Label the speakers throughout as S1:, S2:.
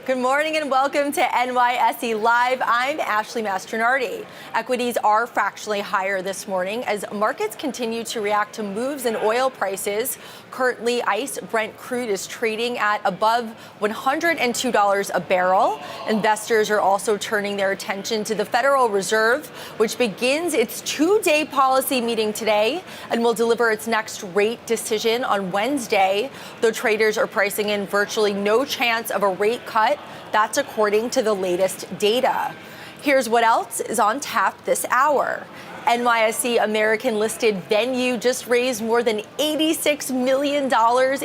S1: Good morning and welcome to NYSE Live. I'm Ashley Mastronardi. Equities are fractionally higher this morning as markets continue to react to moves in oil prices. Currently, ICE Brent crude is trading at above $102 a barrel. Investors are also turning their attention to the Federal Reserve, which begins its two-day policy meeting today and will deliver its next rate decision on Wednesday, though traders are pricing in virtually no chance of a rate cut. That's according to the latest data. Here's what else is on tap this hour. NYSE American listed Venue just raised more than $86 million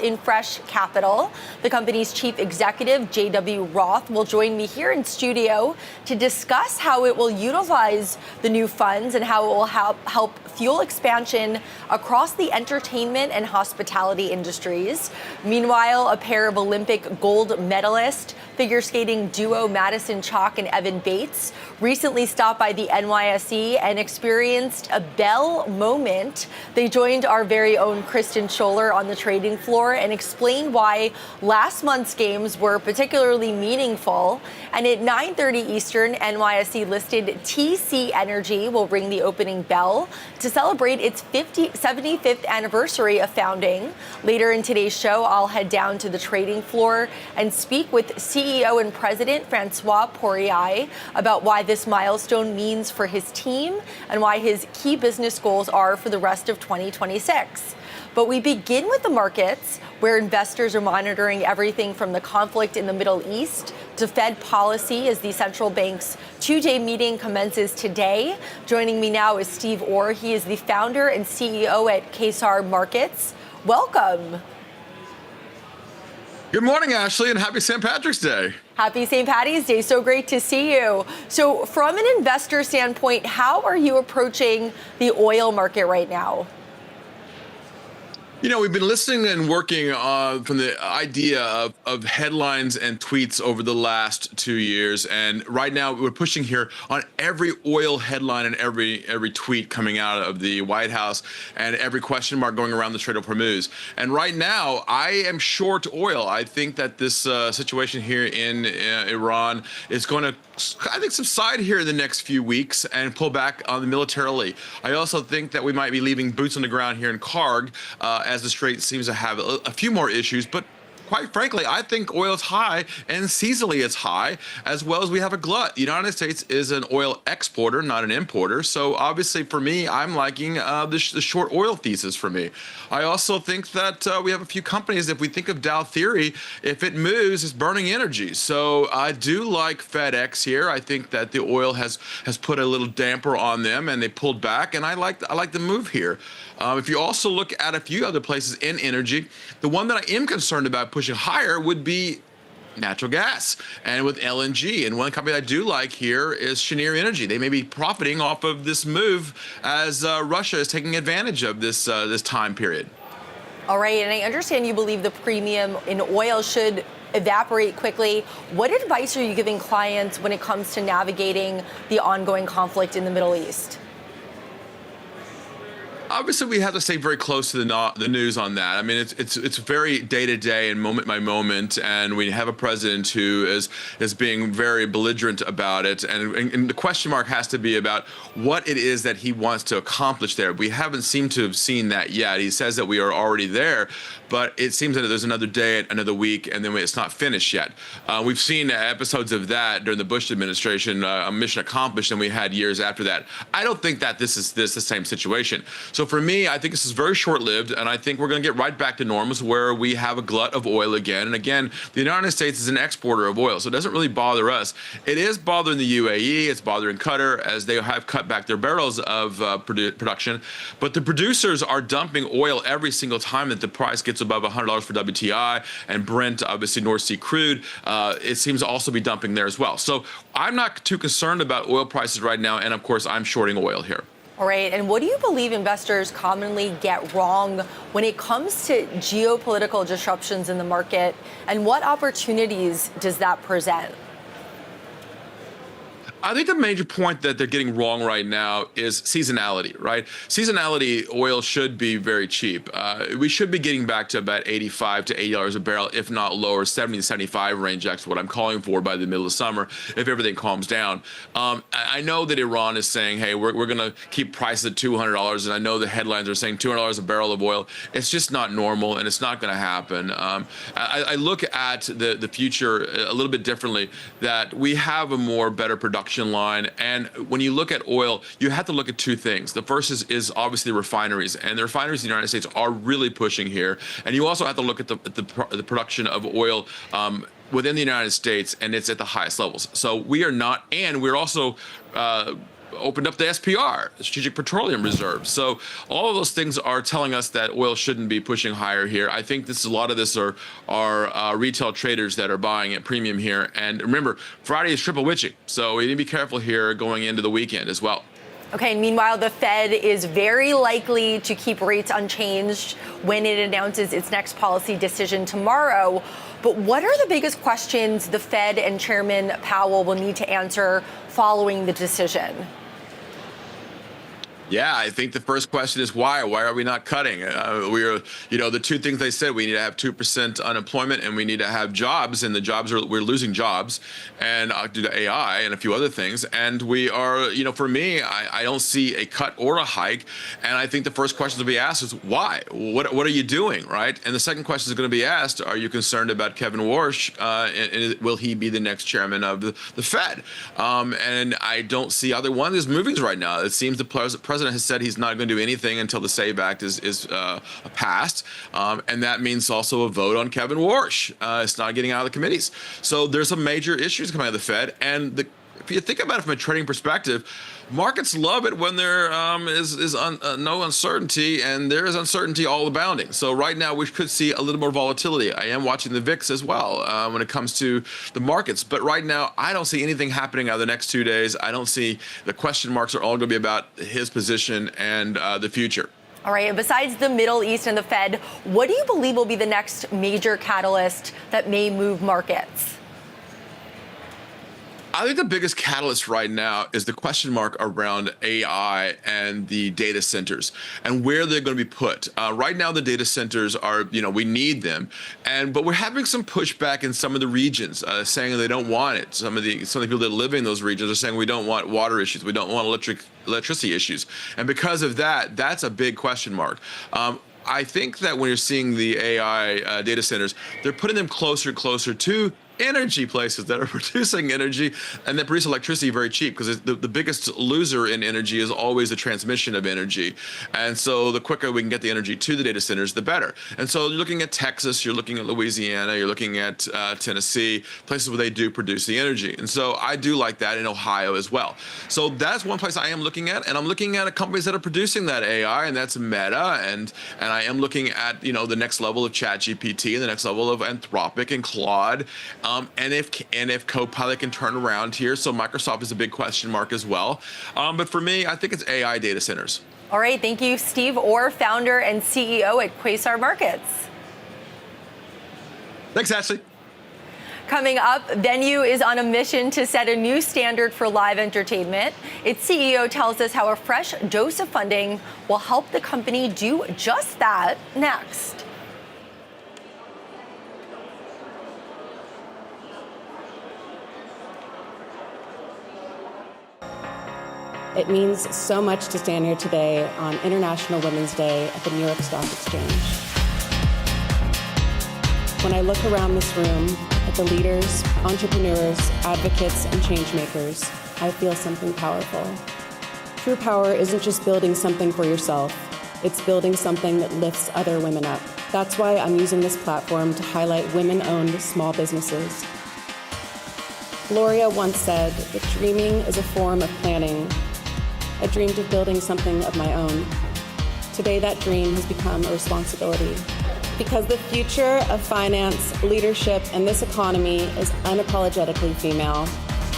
S1: in fresh capital. The company's chief executive, J.W. Roth, will join me here in studio to discuss how it will utilize the new funds and how it will help fuel expansion across the entertainment and hospitality industries. Meanwhile, a pair of Olympic gold medalists, figure skating duo Madison Chalk and Evan Bates, recently stopped by the NYSE and experienced a bell moment. They joined our very own Kristen Scholler on the trading floor and explained why last month's games were particularly meaningful. And at 9:30 Eastern, NYSE listed TC Energy will ring the opening bell to celebrate its 75th anniversary of founding. Later in today's show, I'll head down to the trading floor and speak with CEO and President Francois Poirier about why this milestone means for his team and why his key business goals are for the rest of 2026. But we begin with the markets, where investors are monitoring everything from the conflict in the Middle East to Fed policy as the central bank's two-day meeting commences today. Joining me now is Steve Orr. He is the founder and CEO at Kesar Markets. Welcome.
S2: Good morning, Ashley, and happy St. Patrick's Day.
S1: Happy St. Patty's Day. So great to see you. So from an investor standpoint, how are you approaching the oil market right now?
S2: You know, we've been listening and working from the idea of headlines and tweets over the last 2 years. And right now we're pushing here on every oil headline and every tweet coming out of the White House and every question mark going around the Strait of Hormuz. And right now I am short oil. I think that this situation here in Iran is going to, I think, subside here in the next few weeks and pull back on the militarily. I also think that we might be leaving boots on the ground here in Karg as the Strait seems to have a few more issues, but quite frankly, I think oil is high and seasonally it's high, as well as we have a glut. The United States is an oil exporter, not an importer. So obviously for me, I'm liking the short oil thesis for me. I also think that we have a few companies, if we think of Dow theory, if it moves, it's burning energy. So I do like FedEx here. I think that the oil has put a little damper on them and they pulled back, and I like the move here. If you also look at a few other places in energy, the one that I am concerned about pushing higher would be natural gas and with LNG. And one company I do like here is Cheniere Energy. They may be profiting off of this move as Russia is taking advantage of this time period.
S1: All right, and I understand you believe the premium in oil should evaporate quickly. What advice are you giving clients when it comes to navigating the ongoing conflict in the Middle East?
S2: Obviously, we have to stay very close to the news on that. I mean, it's very day to day and moment by moment, and we have a president who is being very belligerent about it. And the question mark has to be about what it is that he wants to accomplish there. We haven't seemed to have seen that yet. He says that we are already there, but it seems that there's another day, another week, and then it's not finished yet. We've seen episodes of that during the Bush administration, a mission accomplished, and we had years after that. I don't think that this is the same situation. So for me, I think this is very short-lived, and I think we're going to get right back to normals where we have a glut of oil again. And again, the United States is an exporter of oil, so it doesn't really bother us. It is bothering the UAE, it's bothering Qatar, as they have cut back their barrels of production. But the producers are dumping oil every single time that the price gets above $100 for WTI, and Brent, obviously North Sea crude, it seems to also be dumping there as well. So I'm not too concerned about oil prices right now, and of course, I'm shorting oil here.
S1: All right, and what do you believe investors commonly get wrong when it comes to geopolitical disruptions in the market, and what opportunities does that present?
S2: I think the major point that they're getting wrong right now is seasonality, right? Seasonality, oil should be very cheap. We should be getting back to about $85 to $80 a barrel, if not lower, 70 to 75 range. That's what I'm calling for by the middle of summer, if everything calms down. I know that Iran is saying, hey, we're going to keep prices at $200, and I know the headlines are saying $200 a barrel of oil. It's just not normal, and it's not going to happen. I look at the future a little bit differently, that we have a more better production line. And when you look at oil, you have to look at two things. The first is obviously refineries, and the refineries in the United States are really pushing here. And you also have to look at the production of oil within the United States, and it's at the highest levels. So we are not, and we're also opened up the SPR, the Strategic Petroleum Reserve. So all of those things are telling us that oil shouldn't be pushing higher here. I think a lot of this are retail traders that are buying at premium here. And remember, Friday is triple witching, so we need to be careful here going into the weekend as well.
S1: Okay, and meanwhile, the Fed is very likely to keep rates unchanged when it announces its next policy decision tomorrow. But what are the biggest questions the Fed and Chairman Powell will need to answer following the decision?
S2: Yeah, I think the first question is why? Why are we not cutting? The two things they said, we need to have 2% unemployment and we need to have jobs, and we're losing jobs, and due to AI and a few other things. And we are, for me, I don't see a cut or a hike. And I think the first question to be asked is why? What are you doing, right? And the second question is going to be asked, are you concerned about Kevin Warsh? And will he be the next chairman of the Fed? And I don't see either one of these movings right now. It seems the president has said he's not going to do anything until the SAVE Act is passed, and that means also a vote on Kevin Warsh. It's not getting out of the committees. So there's some major issues coming out of the Fed, and if you think about it from a trading perspective, markets love it when there is no uncertainty, and there is uncertainty all abounding. So right now we could see a little more volatility. I am watching the VIX as well when it comes to the markets. But right now I don't see anything happening out of the next 2 days. I don't see, the question marks are all going to be about his position and the future.
S1: All right, and besides the Middle East and the Fed, what do you believe will be the next major catalyst that may move markets?
S2: I think the biggest catalyst right now is the question mark around AI and the data centers and where they're going to be put. Right now, the data centers are, we need them, but we're having some pushback in some of the regions saying they don't want it. Some of the people that live in those regions are saying we don't want water issues, we don't want electricity issues, and because of that, that's a big question mark. I think that when you're seeing the AI data centers, they're putting them closer to energy places that are producing energy and that produce electricity very cheap, because the biggest loser in energy is always the transmission of energy. And so the quicker we can get the energy to the data centers, the better. And so you're looking at Texas, you're looking at Louisiana, you're looking at Tennessee, places where they do produce the energy. And so I do like that in Ohio as well. So that's one place I am looking at, and I'm looking at companies that are producing that AI, and that's Meta, and I am looking at the next level of ChatGPT and the next level of Anthropic and Claude. And if Copilot can turn around here, so Microsoft is a big question mark as well. But for me, I think it's AI data centers.
S1: All right, thank you, Steve Orr, founder and CEO at Quasar Markets.
S2: Thanks, Ashley.
S1: Coming up, Venue is on a mission to set a new standard for live entertainment. Its CEO tells us how a fresh dose of funding will help the company do just that next.
S3: It means so much to stand here today on International Women's Day at the New York Stock Exchange. When I look around this room at the leaders, entrepreneurs, advocates, and change makers, I feel something powerful. True power isn't just building something for yourself. It's building something that lifts other women up. That's why I'm using this platform to highlight women-owned small businesses. Gloria once said that dreaming is a form of planning. I dreamed of building something of my own. Today, that dream has become a responsibility. Because the future of finance, leadership, and this economy is unapologetically female.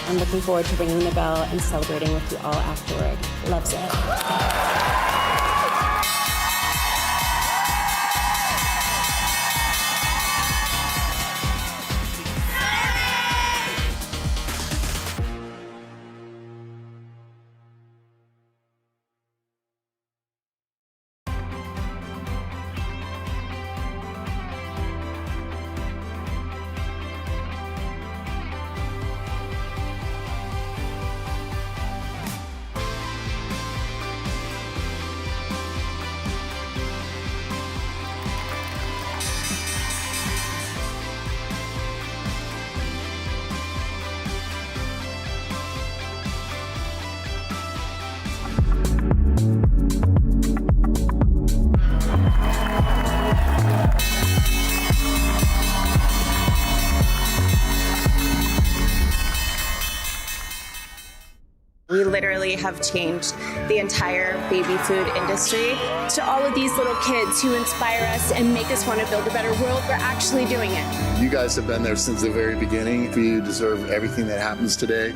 S3: I'm looking forward to ringing the bell and celebrating with you all afterward. Loves it.
S4: really have changed the entire baby food industry. To all of these little kids who inspire us and make us want to build a better world, we're actually doing it.
S5: You guys have been there since the very beginning. You deserve everything that happens today.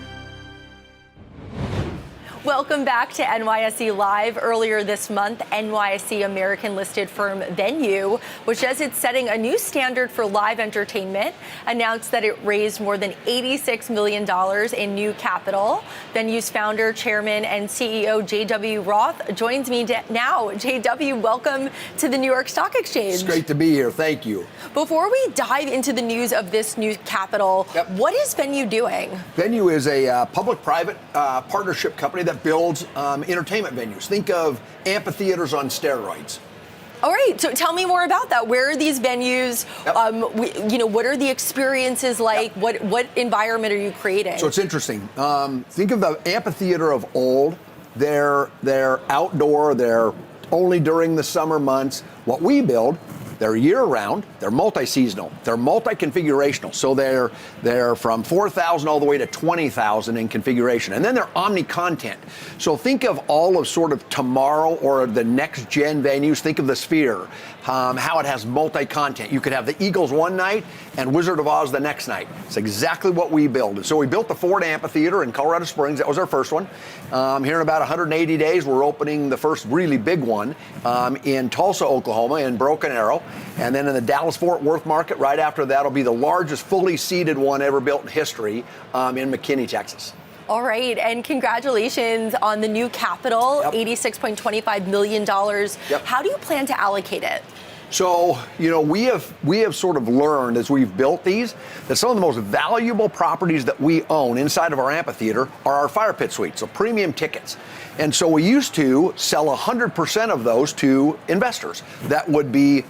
S1: Welcome back to NYSE Live. Earlier this month, NYSE American-listed firm Venue, which says it's setting a new standard for live entertainment, announced that it raised more than $86 million in new capital. Venue's founder, chairman, and CEO J.W. Roth joins me now. J.W., welcome to the New York Stock Exchange.
S6: It's great to be here. Thank you.
S1: Before we dive into the news of this new capital, what is Venue doing?
S6: Venue is a public-private partnership company that builds entertainment venues. Think of amphitheaters on steroids.
S1: All right, so tell me more about that. Where are these venues? What are the experiences like? What environment are you creating?
S6: So it's interesting. Think of the amphitheater of old. They're outdoor. They're only during the summer months. What we build, they're year-round, they're multi-seasonal, they're multi-configurational, so they're from 4,000 all the way to 20,000 in configuration, and then they're omni-content. So think of all of sort of tomorrow or the next-gen venues. Think of the Sphere, how it has multi-content. You could have the Eagles one night and Wizard of Oz the next night. It's exactly what we build. And so we built the Ford Amphitheater in Colorado Springs. That was our first one. Here in about 180 days, we're opening the first really big one in Tulsa, Oklahoma, in Broken Arrow. And then in the Dallas-Fort Worth market, right after that, will be the largest fully seated one ever built in history in McKinney, Texas.
S1: All right, and congratulations on the new capital, $86.25 million. How do you plan to allocate it?
S6: So, we have sort of learned as we've built these that some of the most valuable properties that we own inside of our amphitheater are our fire pit suites, so premium tickets. And so we used to sell 100% of those to investors that would be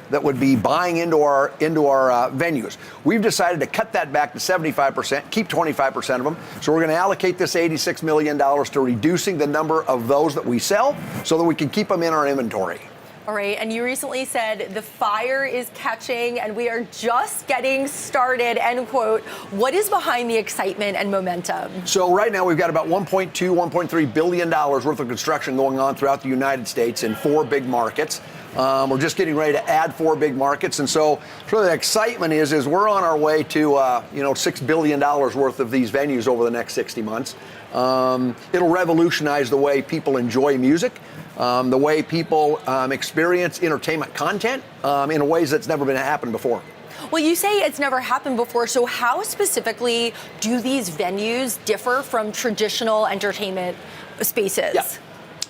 S6: buying into our venues. We've decided to cut that back to 75%, keep 25% of them. So we're going to allocate this $86 million to reducing the number of those that we sell so that we can keep them in our inventory.
S1: All right, and you recently said the fire is catching and we are just getting started, end quote. What is behind the excitement and momentum?
S6: So right now we've got about $1.2, $1.3 billion worth of construction going on throughout the United States in 4 big markets. We're just getting ready to add 4 big markets. And so the excitement is we're on our way to, $6 billion worth of these venues over the next 60 months. It'll revolutionize the way people enjoy music. The way people experience entertainment content in ways that's never been happened before.
S1: Well, you say it's never happened before, so how specifically do these venues differ from traditional entertainment spaces?
S6: Yeah.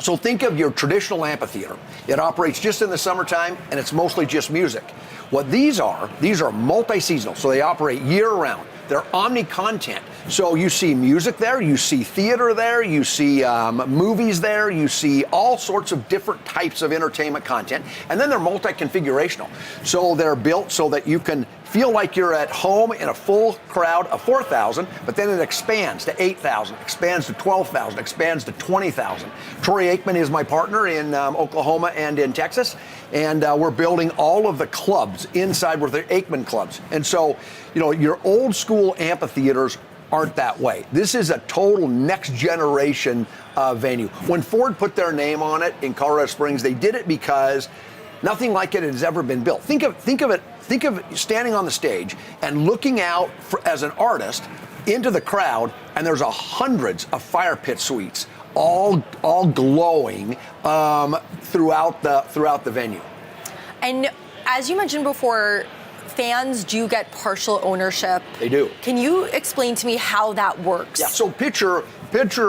S6: So think of your traditional amphitheater. It operates just in the summertime, and it's mostly just music. What these are multi-seasonal, so they operate year-round. They're omni-content. So you see music there, you see theater there, you see movies there, you see all sorts of different types of entertainment content. And then they're multi-configurational. So they're built so that you can feel like you're at home in a full crowd of 4,000, but then it expands to 8,000, expands to 12,000, expands to 20,000. Troy Aikman is my partner in Oklahoma and in Texas, and we're building all of the clubs inside with the Aikman clubs. And so, your old school amphitheaters aren't that way. This is a total next generation venue. When Ford put their name on it in Colorado Springs, they did it because nothing like it has ever been built. Think of standing on the stage and looking out as an artist into the crowd, and there's hundreds of fire pit suites, all glowing throughout the venue. And
S1: as you mentioned before, fans do get partial ownership.
S6: They do.
S1: Can you explain to me how that works?
S6: Yeah, so picture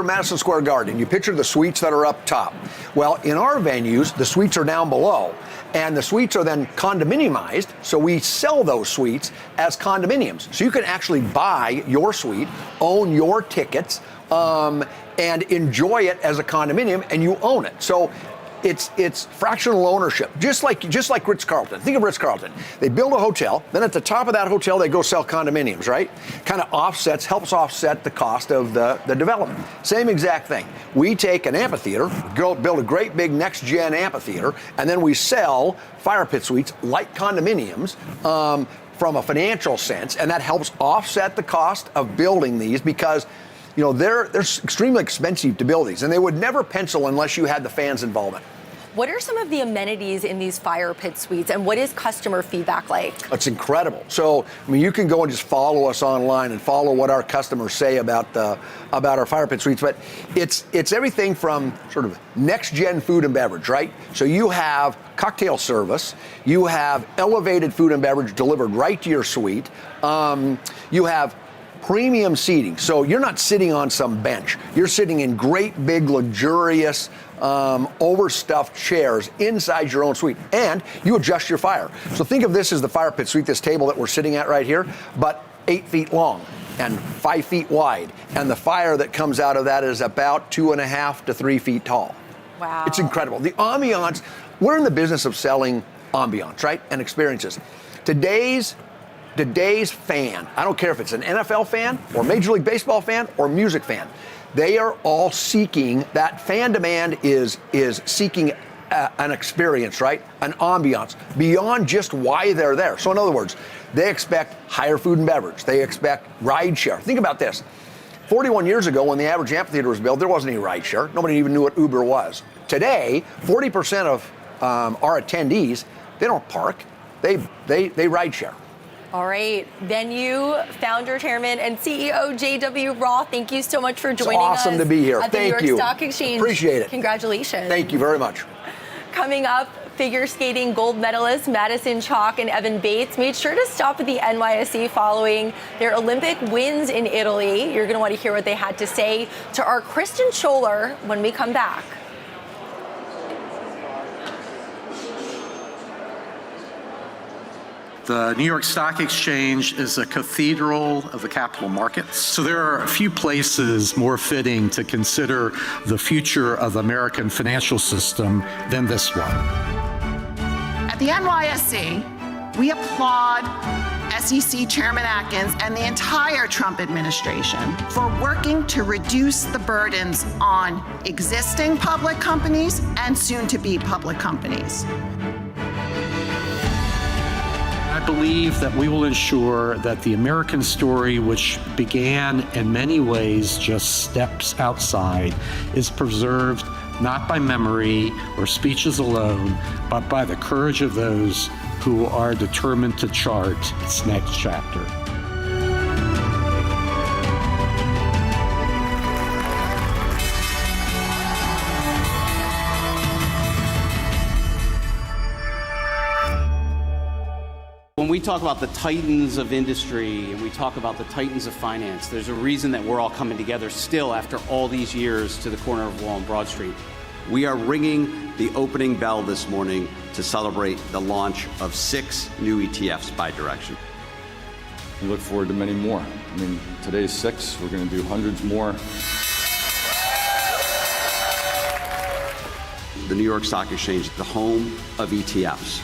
S6: Madison Square Garden. You picture the suites that are up top. Well, in our venues, the suites are down below, and the suites are then condominiumized, so we sell those suites as condominiums. So you can actually buy your suite, own your tickets, and enjoy it as a condominium, and you own it. So it's fractional ownership, just like Ritz-Carlton. Think of Ritz-Carlton. They build a hotel, then at the top of that hotel, they go sell condominiums, right? Kind of helps offset the cost of the development. Same exact thing. We take an amphitheater, build a great big next-gen amphitheater, and then we sell fire pit suites like condominiums from a financial sense, and that helps offset the cost of building these because they're extremely expensive to build these, and they would never pencil unless you had the fans' involvement.
S1: What are some of the amenities in these fire pit suites, and what is customer feedback like?
S6: It's incredible. So, you can go and just follow us online and follow what our customers say about our fire pit suites. But it's everything from sort of next-gen food and beverage, right? So you have cocktail service, you have elevated food and beverage delivered right to your suite, you have premium seating. So you're not sitting on some bench. You're sitting in great, big, luxurious, overstuffed chairs inside your own suite, and you adjust your fire. So think of this as the fire pit suite, this table that we're sitting at right here, but 8 feet long and 5 feet wide, and the fire that comes out of that is about 2.5 to 3 feet tall.
S1: Wow.
S6: It's incredible. The ambiance, we're in the business of selling ambiance, right, and experiences. Today's fan, I don't care if it's an NFL fan or Major League Baseball fan or music fan, they are all seeking, that fan demand is seeking an experience, right? An ambiance beyond just why they're there. So in other words, they expect higher food and beverage. They expect ride share. Think about this. 41 years ago, when the average amphitheater was built, there wasn't any ride share. Nobody even knew what Uber was. Today, 40% of our attendees, they don't park. They ride share.
S1: All right. Venue founder, chairman, and CEO J.W. Roth, thank you so much for joining us.
S6: It's awesome to be here.
S1: At the
S6: Thank
S1: New York
S6: you.
S1: Stock Exchange.
S6: Appreciate it.
S1: Congratulations.
S6: Thank you very much.
S1: Coming up, figure skating gold medalists Madison Chalk and Evan Bates made sure to stop at the NYSE following their Olympic wins in Italy. You're going to want to hear what they had to say to our Kristen Scholler when we come back.
S7: The New York Stock Exchange is a cathedral of the capital markets. So there are a few places more fitting to consider the future of the American financial system than this one.
S8: At the NYSE, we applaud SEC Chairman Atkins and the entire Trump administration for working to reduce the burdens on existing public companies and soon-to-be public companies.
S7: I believe that we will ensure that the American story, which began in many ways just steps outside, is preserved not by memory or speeches alone, but by the courage of those who are determined to chart its next chapter.
S9: When we talk about the titans of industry and we talk about the titans of finance, there's a reason that we're all coming together still after all these years to the corner of Wall and Broad Street.
S10: We are ringing the opening bell this morning to celebrate the launch of 6 new ETFs by direction.
S11: We look forward to many more. I mean, today's 6, we're going to do hundreds more.
S10: The New York Stock Exchange, the home of ETFs.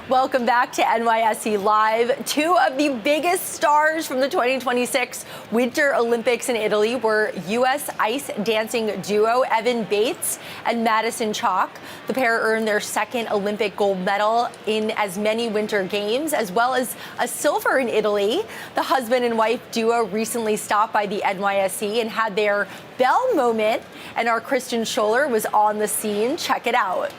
S1: Welcome back to NYSE Live. 2 of the biggest stars from the 2026 Winter Olympics in Italy were U.S. ice dancing duo Evan Bates and Madison Chalk. The pair earned their 2nd Olympic gold medal in as many Winter Games, as well as a silver in Italy. The husband and wife duo recently stopped by the NYSE and had their bell moment, and our Kristen Scholler was on the scene. Check it out.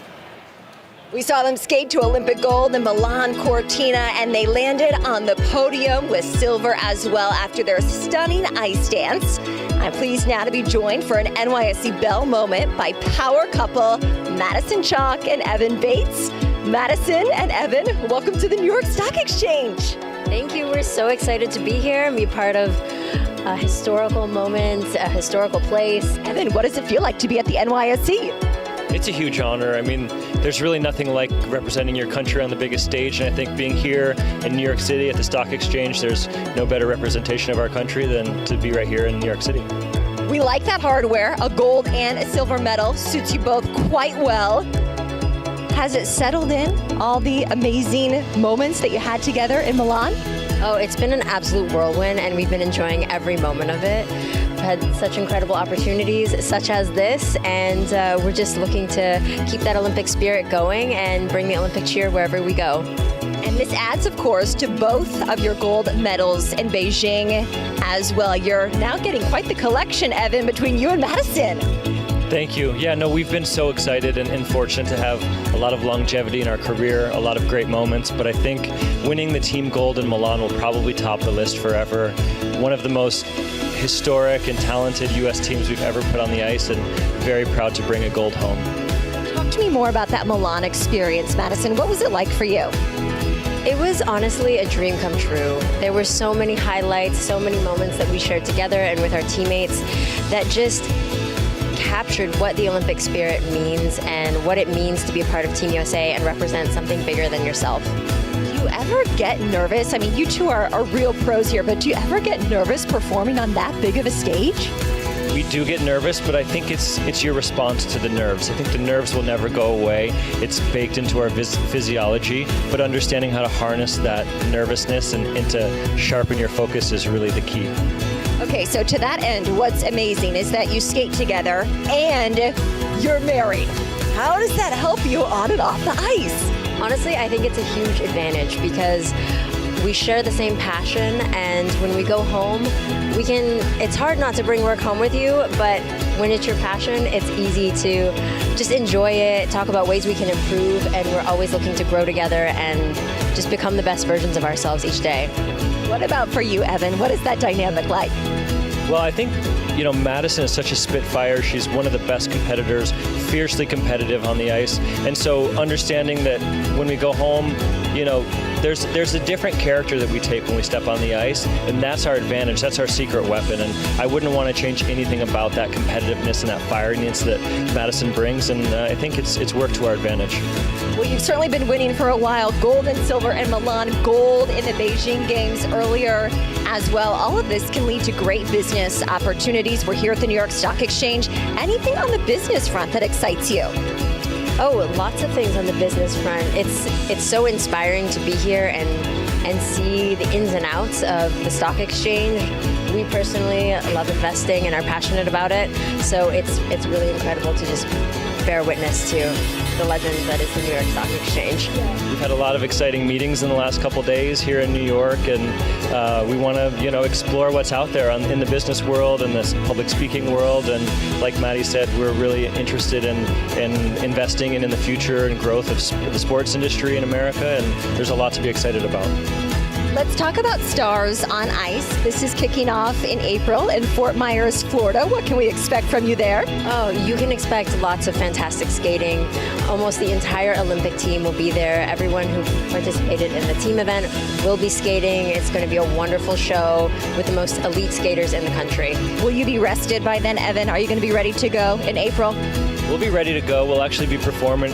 S12: We saw them skate to Olympic gold in Milan Cortina, and they landed on the podium with silver as well after their stunning ice dance. I'm pleased now to be joined for an NYSE Bell moment by power couple Madison Chalk and Evan Bates. Madison and Evan, welcome to the New York Stock Exchange.
S13: Thank you. We're so excited to be here and be part of a historical moment, a historical place.
S12: Evan, what does it feel like to be at the NYSE?
S14: It's a huge honor. I mean, there's really nothing like representing your country on the biggest stage, and I think being here in New York City at the Stock Exchange, there's no better representation of our country than to be right here in New York City.
S12: We like that hardware. A gold and a silver medal suits you both quite well. Has it settled in, all the amazing moments that you had together in Milan?
S13: Oh, it's been an absolute whirlwind, and we've been enjoying every moment of it. We've had such incredible opportunities, such as this, and we're just looking to keep that Olympic spirit going and bring the Olympic cheer wherever we go.
S12: And this adds, of course, to both of your gold medals in Beijing as well. You're now getting quite the collection, Evan, between you and Madison.
S14: Thank you. Yeah, no, we've been so excited and fortunate to have a lot of longevity in our career, a lot of great moments, but I think winning the team gold in Milan will probably top the list forever. One of the most historic and talented U.S. teams we've ever put on the ice, and very proud to bring a gold home.
S12: Talk to me more about that Milan experience, Madison. What was it like for you?
S13: It was honestly a dream come true. There were so many highlights, so many moments that we shared together and with our teammates that just captured what the Olympic spirit means and what it means to be a part of Team USA and represent something bigger than yourself.
S12: Do you ever get nervous? I mean, you two are real pros here, but do you ever get nervous performing on that big of a stage?
S14: We do get nervous, but I think it's your response to the nerves. I think the nerves will never go away. It's baked into our physiology, but understanding how to harness that nervousness and to sharpen your focus is really the key.
S12: Okay, so to that end, what's amazing is that you skate together and you're married. How does that help you on and off the ice?
S13: Honestly, I think it's a huge advantage because we share the same passion, and when we go home, it's hard not to bring work home with you, but when it's your passion, it's easy to just enjoy it, talk about ways we can improve, and we're always looking to grow together and just become the best versions of ourselves each day.
S12: What about for you, Evan? What is that dynamic like?
S14: Well, I think, Madison is such a spitfire. She's one of the best competitors, fiercely competitive on the ice. And so understanding that when we go home, there's a different character that we take when we step on the ice, and that's our advantage. That's our secret weapon, and I wouldn't want to change anything about that competitiveness and that fieriness that Madison brings, and I think it's worked to our advantage.
S12: Well, you've certainly been winning for a while. Gold and silver in Milan, gold in the Beijing Games earlier as well. All of this can lead to great business opportunities. We're here at the New York Stock Exchange. Anything on the business front that excites you?
S13: Oh, lots of things on the business front. It's so inspiring to be here and see the ins and outs of the stock exchange. We personally love investing and are passionate about it, so it's really incredible to just bear witness to the legend that is the New York Stock Exchange.
S14: We've had a lot of exciting meetings in the last couple days here in New York, and we want to, explore what's out there in the business world and the public speaking world. And like Maddie said, we're really interested in investing in the future and growth of the sports industry in America, and there's a lot to be excited about.
S12: Let's talk about Stars on Ice. This is kicking off in April in Fort Myers, Florida. What can we expect from you there?
S13: Oh, you can expect lots of fantastic skating. Almost the entire Olympic team will be there. Everyone who participated in the team event will be skating. It's going to be a wonderful show with the most elite skaters in the country.
S12: Will you be rested by then, Evan? Are you going to be ready to go in April?
S14: We'll be ready to go. We'll actually be performing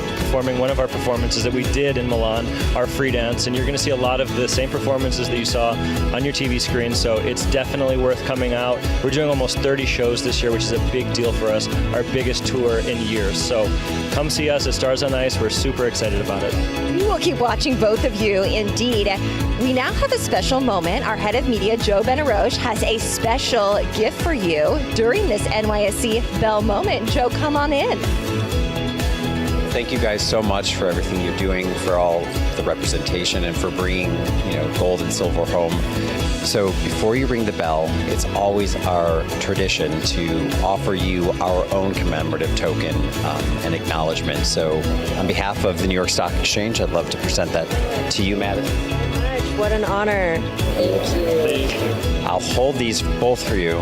S14: one of our performances that we did in Milan, our free dance, and you're going to see a lot of the same performances that you saw on your TV screen, so it's definitely worth coming out. We're doing almost 30 shows this year, which is a big deal for us, our biggest tour in years. So come see us at Stars on Ice. We're super excited about it.
S12: We will keep watching both of you, indeed. We now have a special moment. Our head of media, Joe Benaroche, has a special gift for you during this NYSE Bell moment. Joe, come on in.
S15: Thank you guys so much for everything you're doing, for all the representation, and for bringing, gold and silver home. So before you ring the bell, it's always our tradition to offer you our own commemorative token and acknowledgement. So on behalf of the New York Stock Exchange, I'd love to present that to you, Madison.
S13: What an honor. Thank you.
S15: I'll hold these both for you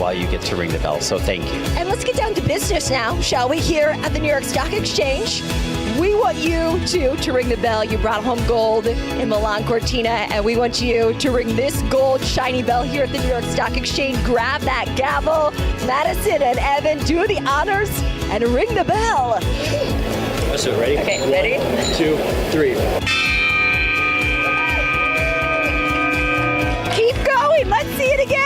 S15: while you get to ring the bell, so thank you.
S12: And let's get down to business now, shall we, here at the New York Stock Exchange. we want you to ring the bell. You brought home gold in Milan Cortina, and we want you to ring this gold shiny bell here at the New York Stock Exchange. Grab that gavel. Madison and Evan, do the honors and ring the bell.
S14: So ready?
S12: Okay, ready?
S14: 1, 2, 3.
S12: Keep going. Let's see it again.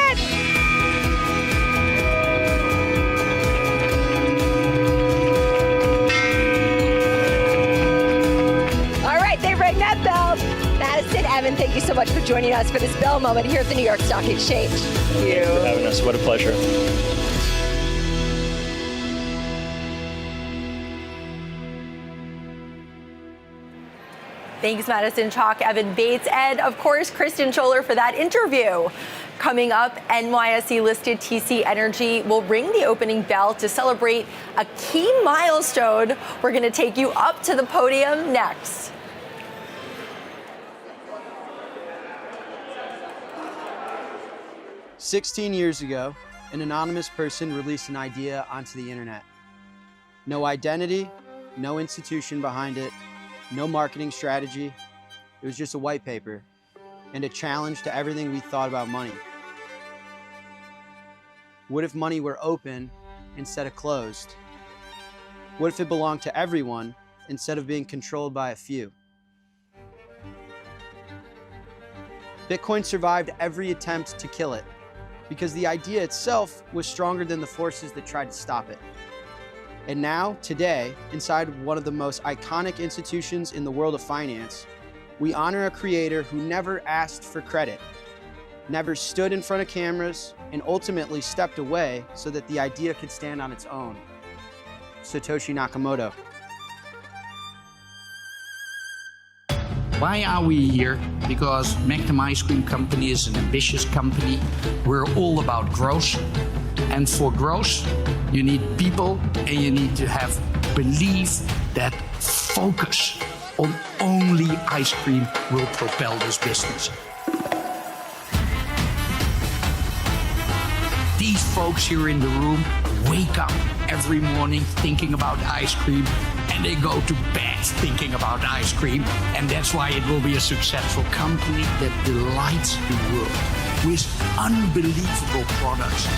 S12: All right, they rang that bell. Madison, Evan, thank you so much for joining us for this bell moment here at the New York Stock Exchange. Thank you.
S14: Thanks for having us. What a pleasure.
S1: Thanks, Madison Chalk, Evan Bates, and of course, Kristen Scholler for that interview. Coming up, NYSE-listed TC Energy will ring the opening bell to celebrate a key milestone. We're going to take you up to the podium next.
S16: "16 years ago, an anonymous person released an idea onto the internet. No identity, no institution behind it, no marketing strategy. It was just a white paper and a challenge to everything we thought about money. What if money were open instead of closed? What if it belonged to everyone instead of being controlled by a few? Bitcoin survived every attempt to kill it because the idea itself was stronger than the forces that tried to stop it. And now, today, inside one of the most iconic institutions in the world of finance, we honor a creator who never asked for credit, never stood in front of cameras, and ultimately stepped away so that the idea could stand on its own. Satoshi Nakamoto.
S17: Why are we here? Because Magnum Ice Cream Company is an ambitious company. We're all about growth. And for growth, you need people and you need to have belief that focus on only ice cream will propel this business. These folks here in the room wake up every morning thinking about ice cream, and they go to bed thinking about ice cream, and that's why it will be a successful company that delights the world with unbelievable products.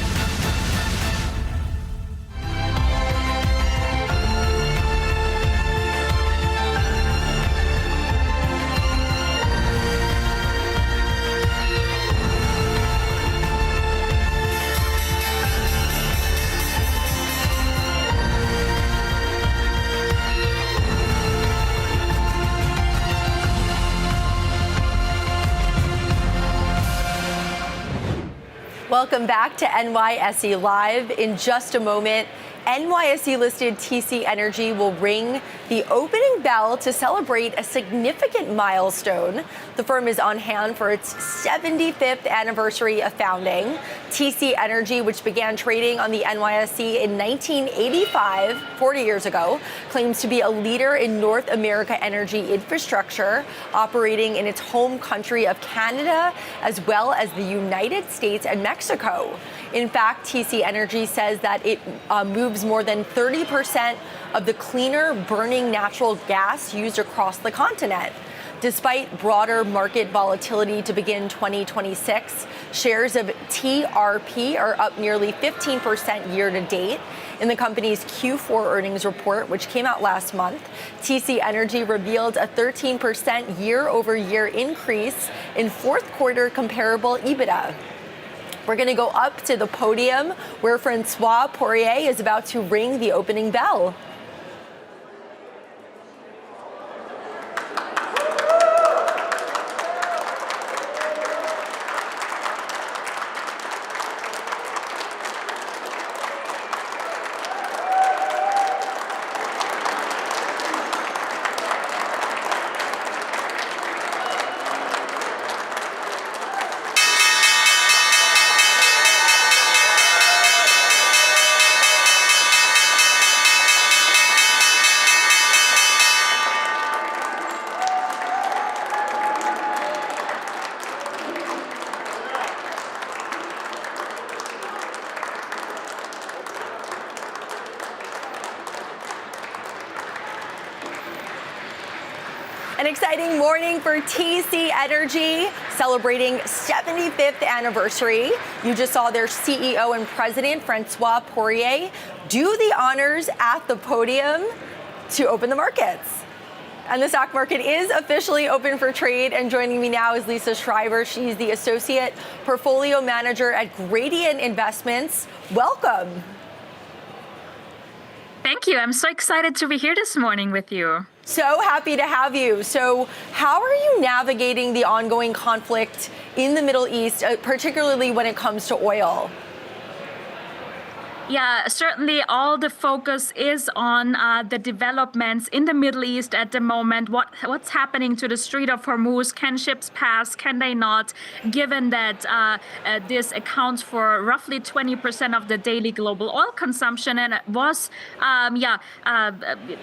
S1: Welcome back to NYSE Live. In just a moment, NYSE-listed TC Energy will ring the opening bell to celebrate a significant milestone. The firm is on hand for its 75th anniversary of founding. TC Energy, which began trading on the NYSE in 1985, 40 years ago, claims to be a leader in North America energy infrastructure, operating in its home country of Canada, as well as the United States and Mexico. In fact, TC Energy says that it moves more than 30% of the cleaner burning natural gas used across the continent. Despite broader market volatility to begin 2026, shares of TRP are up nearly 15% year to date. In the company's Q4 earnings report, which came out last month, TC Energy revealed a 13% year-over-year increase in fourth quarter comparable EBITDA. We're going to go up to the podium where Francois Poirier is about to ring the opening bell. An exciting morning for TC Energy, celebrating 75th anniversary. You just saw their CEO and president, Francois Poirier, do the honors at the podium to open the markets. And the stock market is officially open for trade. And joining me now is Lisa Shriver. She's the Associate Portfolio Manager at Gradient Investments. Welcome.
S18: Thank you. I'm so excited to be here this morning with you.
S1: So happy to have you. So how are you navigating the ongoing conflict in the Middle East, particularly when it comes to oil?
S18: Yeah, certainly all the focus is on the developments in the Middle East at the moment. What's happening to the Strait of Hormuz? Can ships pass? Can they not? Given that this accounts for roughly 20% of the daily global oil consumption, and it was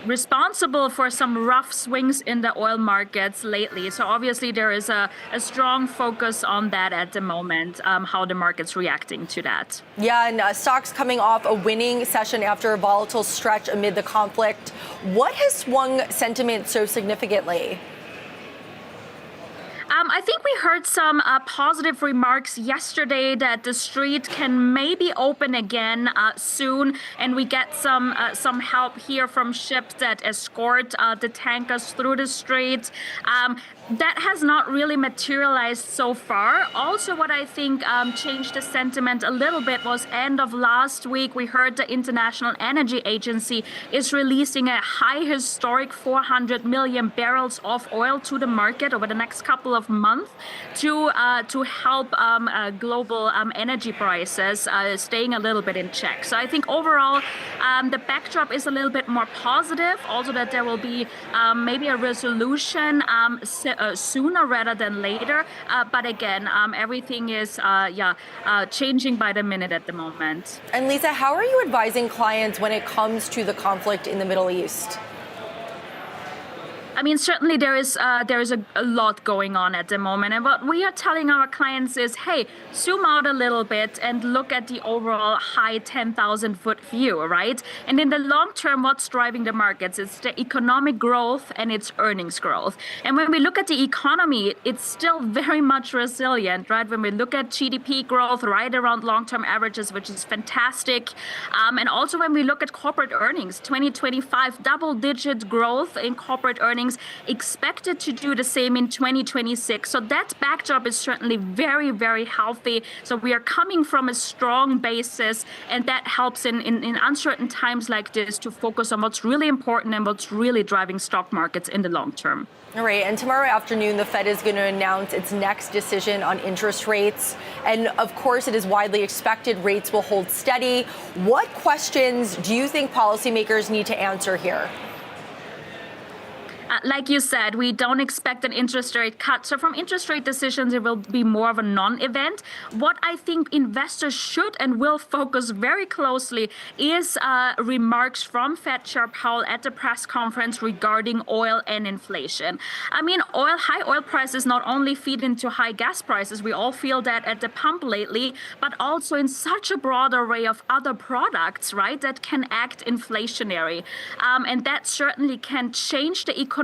S18: responsible for some rough swings in the oil markets lately. So obviously there is a strong focus on that at the moment, how the market's reacting to that.
S1: Yeah, and stocks coming off a winning session after a volatile stretch amid the conflict. What has swung sentiment so significantly?
S18: I think we heard some positive remarks yesterday that the Strait can maybe open again soon, and we get some help here from ships that escort the tankers through the Strait. That has not really materialized so far. Also, what I think changed the sentiment a little bit was end of last week, we heard the International Energy Agency is releasing a high historic 400 million barrels of oil to the market over the next couple of months to help global energy prices staying a little bit in check. So I think overall the backdrop is a little bit more positive. Also that there will be maybe a resolution sooner rather than later. But again, everything is changing by the minute at the moment.
S1: And Lisa, how are you advising clients when it comes to the conflict in the Middle East?
S18: I mean, certainly there is a lot going on at the moment. And what we are telling our clients is, hey, zoom out a little bit and look at the overall high 10,000-foot view, right? And in the long term, what's driving the markets? It's the economic growth and it's earnings growth. And when we look at the economy, it's still very much resilient, right? When we look at GDP growth right around long-term averages, which is fantastic. And also when we look at corporate earnings, 2025, double-digit growth in corporate earnings, expected to do the same in 2026. So that backdrop is certainly very, very healthy. So we are coming from a strong basis, and that helps in uncertain times like this to focus on what's really important and what's really driving stock markets in the long term.
S1: All right, and tomorrow afternoon, the Fed is going to announce its next decision on interest rates. And of course, it is widely expected rates will hold steady. What questions do you think policymakers need to answer here?
S18: Like you said, we don't expect an interest rate cut. So from interest rate decisions, it will be more of a non-event. What I think investors should and will focus very closely is remarks from Fed Chair Powell at the press conference regarding oil and inflation. I mean, high oil prices not only feed into high gas prices, we all feel that at the pump lately, but also in such a broad array of other products, right, that can act inflationary. And that certainly can change the economic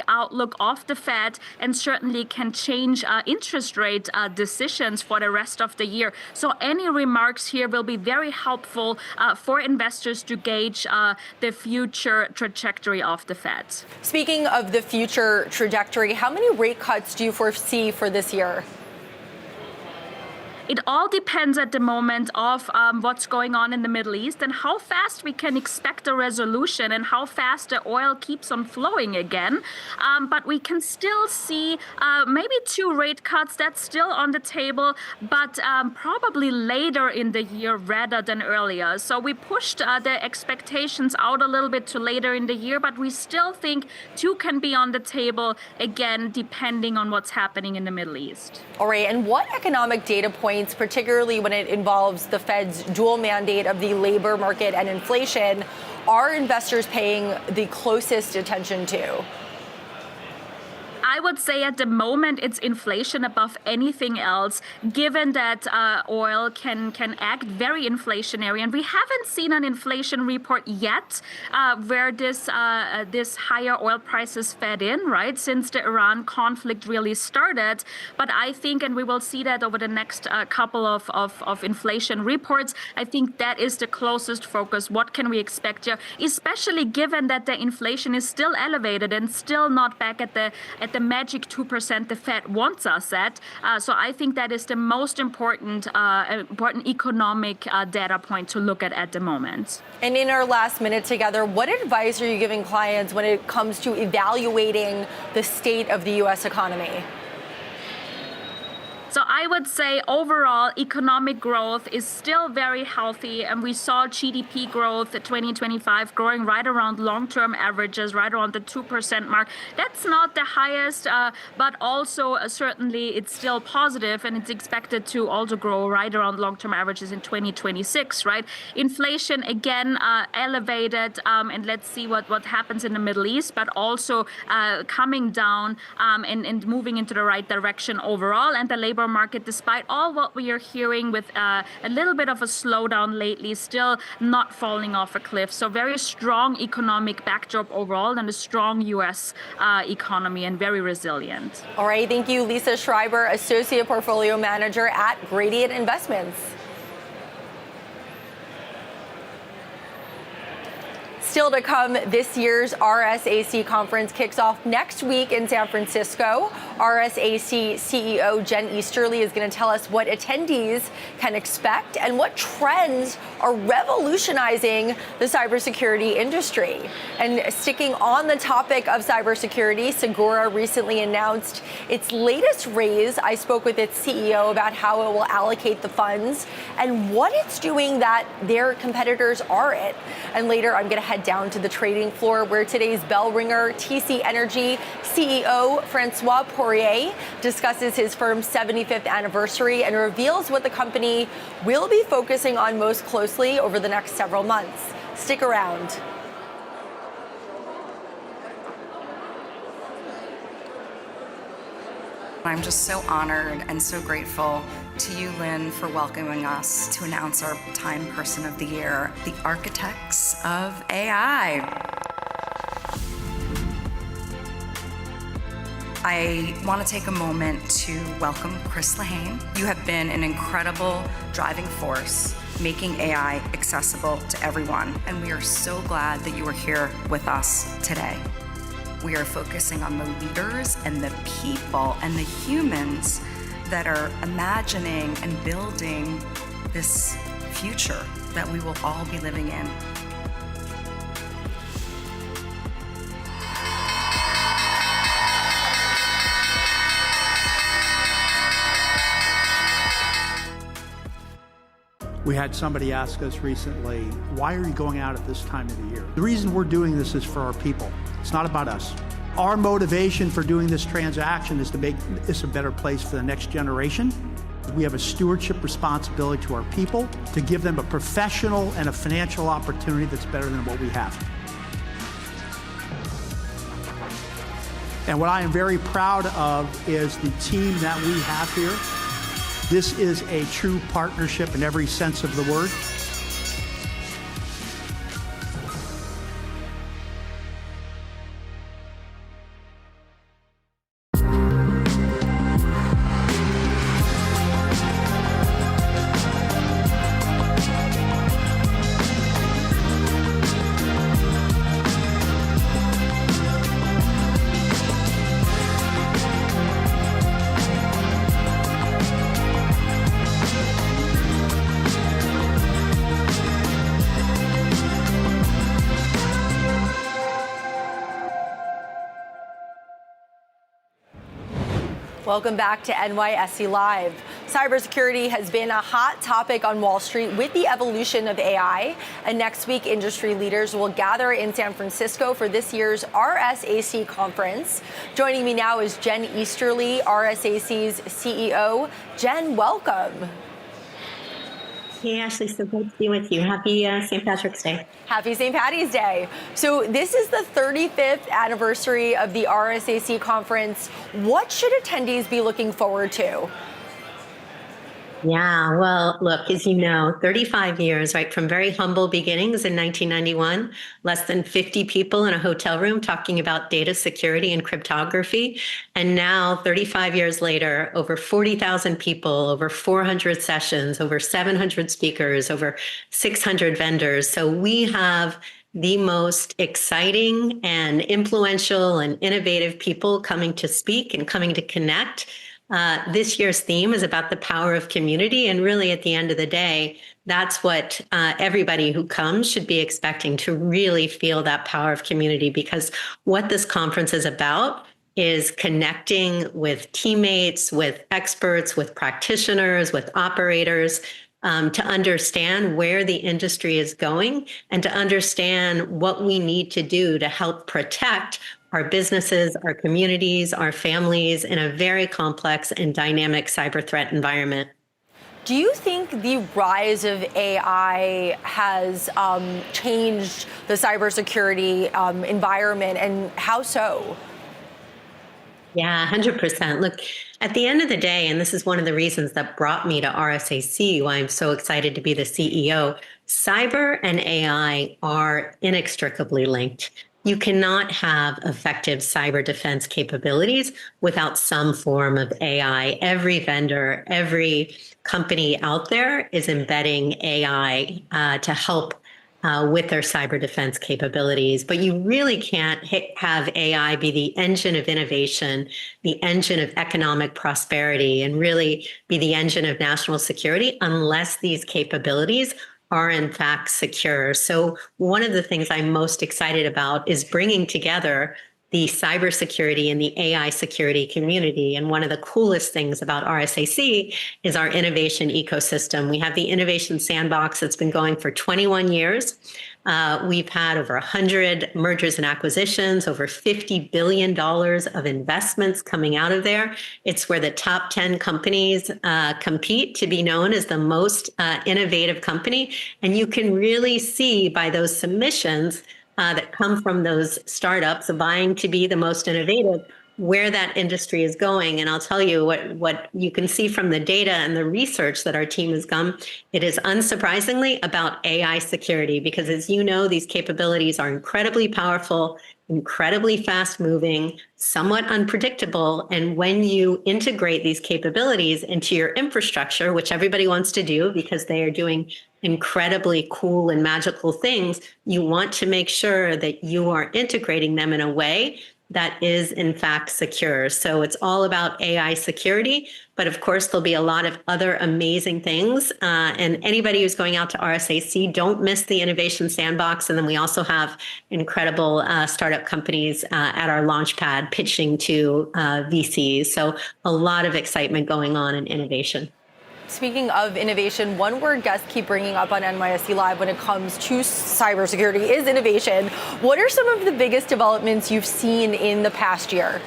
S18: outlook of the Fed and certainly can change interest rate decisions for the rest of the year. So any remarks here will be very helpful for investors to gauge the future trajectory of the Fed.
S1: Speaking of the future trajectory, how many rate cuts do you foresee for this year?
S18: It all depends at the moment of what's going on in the Middle East and how fast we can expect a resolution and how fast the oil keeps on flowing again. But we can still see maybe 2 rate cuts. That's still on the table, but probably later in the year rather than earlier. So we pushed the expectations out a little bit to later in the year, but we still think 2 can be on the table, again, depending on what's happening in the Middle East.
S1: All right, and what economic data points, particularly when it involves the Fed's dual mandate of the labor market and inflation, are investors paying the closest attention to?
S18: I would say at the moment it's inflation above anything else, given that oil can act very inflationary, and we haven't seen an inflation report yet where this higher oil prices fed in, right, since the Iran conflict really started. But I think, and we will see that over the next couple of inflation reports, I think that is the closest focus. What can we expect here, especially given that the inflation is still elevated and still not back at the magic 2% the Fed wants us at. So I think that is the most important economic data point to look at the moment.
S1: And in our last minute together, what advice are you giving clients when it comes to evaluating the state of the U.S. economy?
S18: So I would say overall economic growth is still very healthy, and we saw GDP growth at 2025 growing right around long-term averages, right around the 2% mark. That's not the highest, but also certainly it's still positive, and it's expected to also grow right around long-term averages in 2026, right? Inflation, again, elevated, and let's see what happens in the Middle East, but also coming down and moving into the right direction overall. And the labor market, despite all what we are hearing with a little bit of a slowdown lately, still not falling off a cliff. So very strong economic backdrop overall, and a strong U.S. economy, and very resilient.
S1: All right, thank you, Lisa Schreiber, Associate Portfolio Manager at Gradient Investments. Still to come, this year's RSAC conference kicks off next week in San Francisco. RSAC CEO Jen Easterly is going to tell us what attendees can expect and what trends are revolutionizing the cybersecurity industry. And sticking on the topic of cybersecurity, Segura recently announced its latest raise. I spoke with its CEO about how it will allocate the funds and what it's doing that their competitors aren't. And later, I'm going to head down to the trading floor where today's bell ringer, TC Energy CEO Francois Poirier, discusses his firm's 75th anniversary and reveals what the company will be focusing on most closely over the next several months. Stick around.
S19: I'm just so honored and so grateful to you, Lynn, for welcoming us to announce our Time Person of the Year, the architects of AI. I want to take a moment to welcome Chris Lehane. You have been an incredible driving force, making AI accessible to everyone, and we are so glad that you are here with us today. We are focusing on the leaders and the people and the humans that are imagining and building this future that we will all be living in.
S20: We had somebody ask us recently, why are you going out at this time of the year? The reason we're doing this is for our people. It's not about us. Our motivation for doing this transaction is to make this a better place for the next generation. We have a stewardship responsibility to our people to give them a professional and a financial opportunity that's better than what we have. And what I am very proud of is the team that we have here. This is a true partnership in every sense of the word.
S1: Welcome back to NYSE Live. Cybersecurity has been a hot topic on Wall Street with the evolution of AI. And next week, industry leaders will gather in San Francisco for this year's RSAC conference. Joining me now is Jen Easterly, RSAC's CEO. Jen, welcome.
S21: Hey, Ashley, so good to be with you. Happy St. Patrick's Day.
S1: Happy St. Patty's Day. So this is the 35th anniversary of the RSAC conference. What should attendees be looking forward to?
S21: Yeah, well, look, as you know, 35 years, right, from very humble beginnings in 1991, less than 50 people in a hotel room talking about data security and cryptography. And now, 35 years later, over 40,000 people, over 400 sessions, over 700 speakers, over 600 vendors. So we have the most exciting and influential and innovative people coming to speak and coming to connect. This year's theme is about the power of community. And really, at the end of the day, that's what everybody who comes should be expecting, to really feel that power of community, because what this conference is about is connecting with teammates, with experts, with practitioners, with operators, to understand where the industry is going and to understand what we need to do to help protect our businesses, our communities, our families in a very complex and dynamic cyber threat environment.
S1: Do you think the rise of AI has changed the cybersecurity environment, and how so?
S21: Yeah, 100%. Look, at the end of the day, and this is one of the reasons that brought me to RSAC, why I'm so excited to be the CEO, cyber and AI are inextricably linked. You cannot have effective cyber defense capabilities without some form of AI. Every vendor, every company out there is embedding AI to help with their cyber defense capabilities. But you really can't have AI be the engine of innovation, the engine of economic prosperity, and really be the engine of national security unless these capabilities are in fact secure. So one of the things I'm most excited about is bringing together the cybersecurity and the AI security community. And one of the coolest things about RSAC is our innovation ecosystem. We have the Innovation Sandbox that's been going for 21 years. We've had over 100 mergers and acquisitions, over $50 billion of investments coming out of there. It's where the top 10 companies compete to be known as the most innovative company. And you can really see by those submissions that come from those startups vying to be the most innovative, where that industry is going. And I'll tell you what you can see from the data and the research that our team has done. It is unsurprisingly about AI security, because as you know, these capabilities are incredibly powerful, incredibly fast moving, somewhat unpredictable. And when you integrate these capabilities into your infrastructure, which everybody wants to do because they are doing incredibly cool and magical things, you want to make sure that you are integrating them in a way that is in fact secure. So it's all about AI security, but of course there'll be a lot of other amazing things. And anybody who's going out to RSAC, don't miss the Innovation Sandbox. And then we also have incredible startup companies at our launch pad pitching to VCs. So a lot of excitement going on in innovation.
S1: Speaking of innovation, one word guests keep bringing up on NYSE Live when it comes to cybersecurity is innovation. What are some of the biggest developments you've seen in the past year?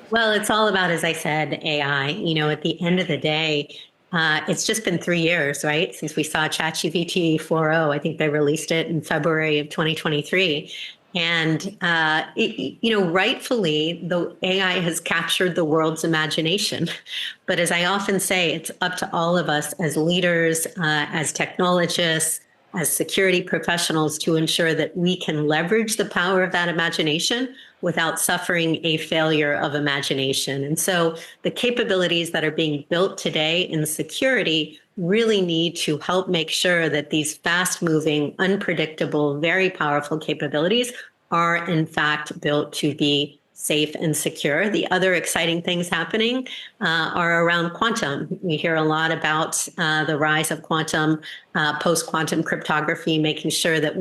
S21: Well, it's all about, as I said, AI. You know, at the end of the day, it's just been 3 years, right, since we saw ChatGPT 4.0. I think they released it in February of 2023. And, rightfully, the AI has captured the world's imagination. But as I often say, it's up to all of us as leaders, as technologists, as security professionals to ensure that we can leverage the power of that imagination without suffering a failure of imagination. And so the capabilities that are being built today in security really need to help make sure that these fast-moving, unpredictable, very powerful capabilities are in fact built to be safe and secure. The other exciting things happening are around quantum. We hear a lot about the rise of quantum post-quantum cryptography, making sure that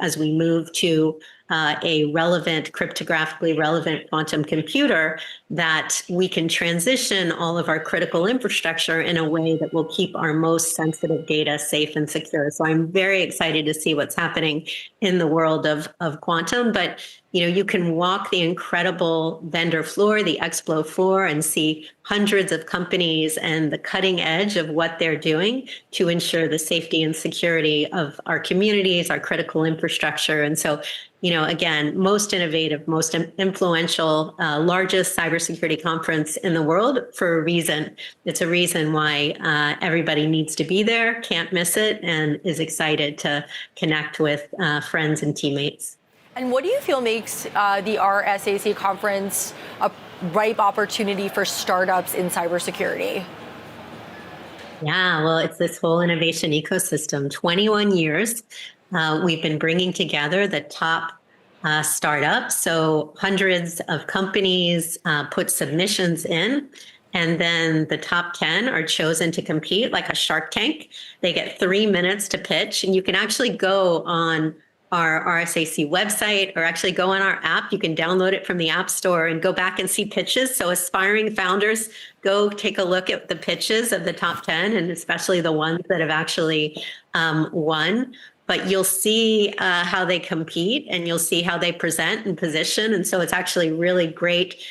S21: as we move to a relevant, cryptographically relevant quantum computer, that we can transition all of our critical infrastructure in a way that will keep our most sensitive data safe and secure. So I'm very excited to see what's happening in the world of quantum. But you can walk the incredible vendor floor, the Expo floor, and see hundreds of companies and the cutting edge of what they're doing to ensure the safety and security of our communities, our critical infrastructure. And so, again, most innovative, most influential, largest cybersecurity conference in the world for a reason. It's a reason why everybody needs to be there, can't miss it, and is excited to connect with friends and teammates.
S1: And what do you feel makes the RSAC conference a ripe opportunity for startups in cybersecurity?
S21: Yeah, well, it's this whole innovation ecosystem. 21 years, we've been bringing together the top startups. So hundreds of companies put submissions in, and then the top 10 are chosen to compete like a Shark Tank. They get 3 minutes to pitch, and you can actually go on our RSAC website or actually go on our app. You can download it from the App Store and go back and see pitches. So aspiring founders, go take a look at the pitches of the top 10 and especially the ones that have actually won. But you'll see how they compete and you'll see how they present and position. And so it's actually really great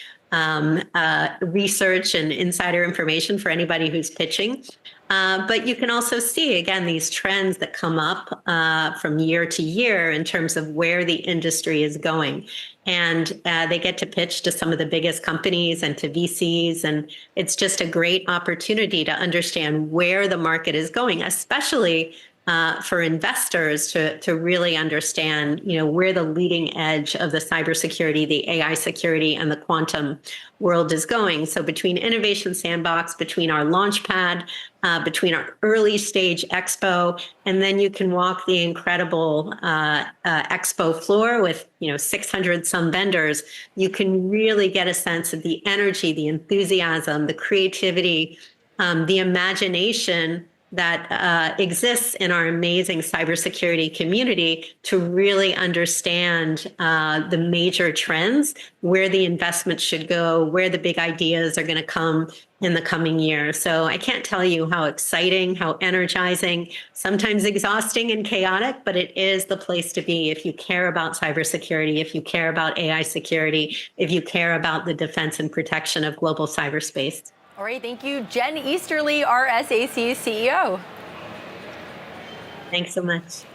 S21: research and insider information for anybody who's pitching. But you can also see, again, these trends that come up from year to year in terms of where the industry is going. And they get to pitch to some of the biggest companies and to VCs. And it's just a great opportunity to understand where the market is going, especially for investors to really understand, where the leading edge of the cybersecurity, the AI security, and the quantum world is going. So between Innovation Sandbox, between our Launchpad, between our early stage expo, and then you can walk the incredible expo floor with 600 some vendors, you can really get a sense of the energy, the enthusiasm, the creativity, the imagination that exists in our amazing cybersecurity community to really understand the major trends, where the investment should go, where the big ideas are going to come in the coming year. So I can't tell you how exciting, how energizing, sometimes exhausting and chaotic, but it is the place to be if you care about cybersecurity, if you care about AI security, if you care about the defense and protection of global cyberspace.
S1: All right, thank you, Jen Easterly, RSAC CEO.
S21: Thanks so much.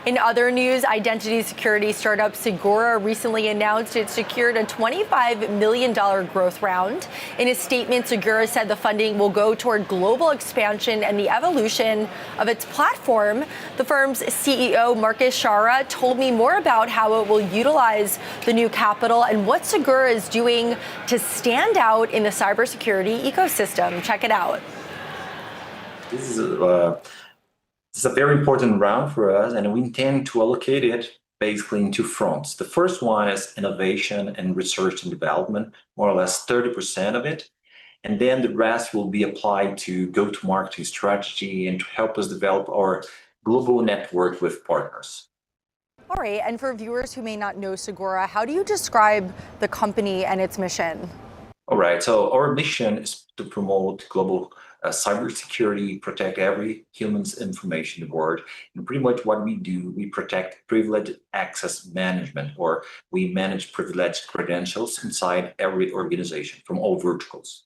S1: In other news, identity security startup Segura recently announced it secured a $25 million growth round. In a statement, Segura said the funding will go toward global expansion and the evolution of its platform. The firm's CEO, Marcus Shara, told me more about how it will utilize the new capital and what Segura is doing to stand out in the cybersecurity ecosystem. Check it out.
S2: This is a very important round for us, and we intend to allocate it basically in two fronts. The first one is innovation and research and development, more or less 30% of it. And then the rest will be applied to go-to-market strategy and to help us develop our global network with partners.
S1: All right, and for viewers who may not know Segura, how do you describe the company and its mission?
S2: All right, so our mission is to promote global cybersecurity, protect every human's information in the world. And pretty much what we do, we protect privileged access management, or we manage privileged credentials inside every organization from all verticals.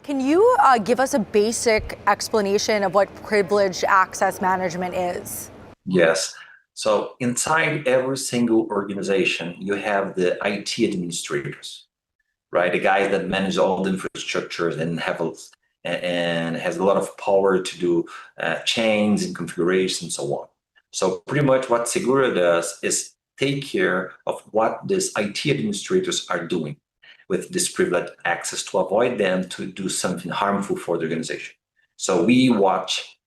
S1: Can you give us a basic explanation of what privileged access management is?
S2: Yes. So inside every single organization, you have the IT administrators, right? The guys that manage all the infrastructures and has a lot of power to do chains and configurations and so on. So pretty much what Segura does is take care of what these IT administrators are doing with this privileged access to avoid them to do something harmful for the organization. So we watch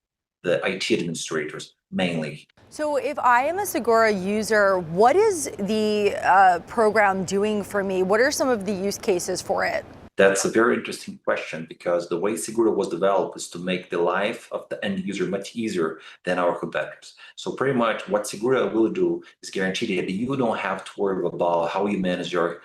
S2: the IT administrators mainly.
S1: So if I am a Segura user, what is the program doing for me? What are some of the use cases for it?
S2: That's a very interesting question, because the way Segura was developed is to make the life of the end user much easier than our competitors. So pretty much what Segura will do is guarantee that you don't have to worry about how you manage your